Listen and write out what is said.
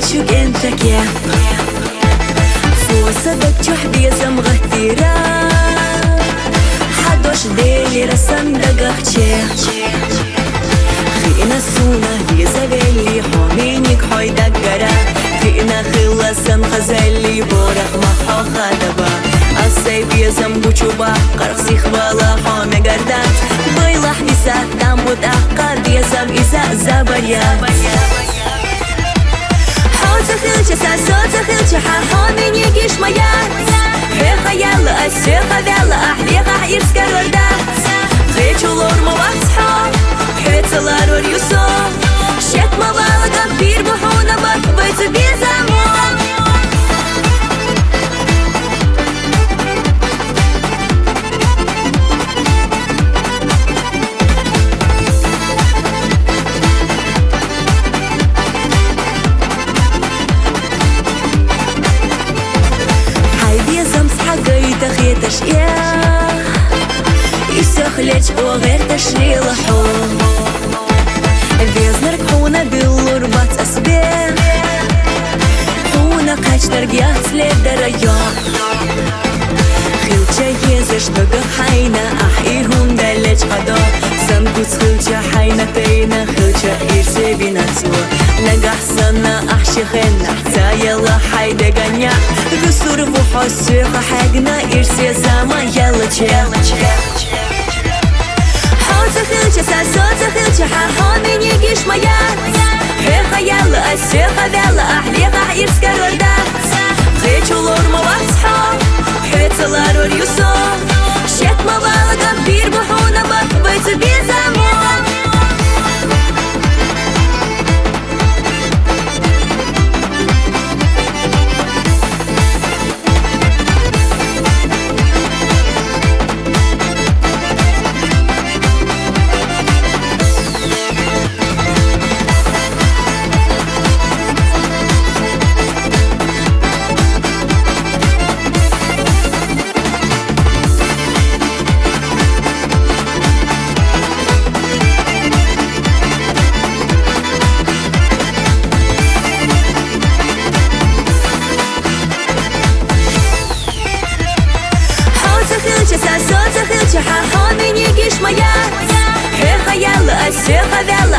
تشوك انت كيف فوصدك تحبي زمغتيرا حدوش ديلي رسم دقاق تشيخ خينا سونا دي زبالي حومينيك حوي دقرا خينا خلصن غزالي بورق محو خادبا السيب يزم بوچوبا قرق سيخ بالا حومي قردات بيلح بيسات دام بوتاقار يزم إزاء زبريات تخيلش ساسو تخيلش حاحومي نيجيش ميات في خيال السيخة بيلا أحليق أحير سكرردات خيتو لور مواصحو حيتلار وريوسو شك مبالغة بير بحونا بك بيت بيزامو Исохлечь огер ташли лаху Везнер кхуна биллур бац асбе Хуна качтар гят след дарайо Хилча езеш тога хайна Ахир хун далеч хадо Сангуц хилча хайна тейна Хилча ирсе бинацу Нагахсана ахшихена Цаяла хайда ганя Гусур вухосуха хагна Ирсе зама яла чел تخيلش ساسو تخيلش حاحومي نيجيش ميات في خيال السيخة بيلا أحليق أحير سكرردات خيتو لور مواصحو حيتلار وريوسو شك مبالغة بير بحونا بك بيت بيزامو ساسو تخيلش حاحومي نيجيش ميات في خيال السيخة بيلا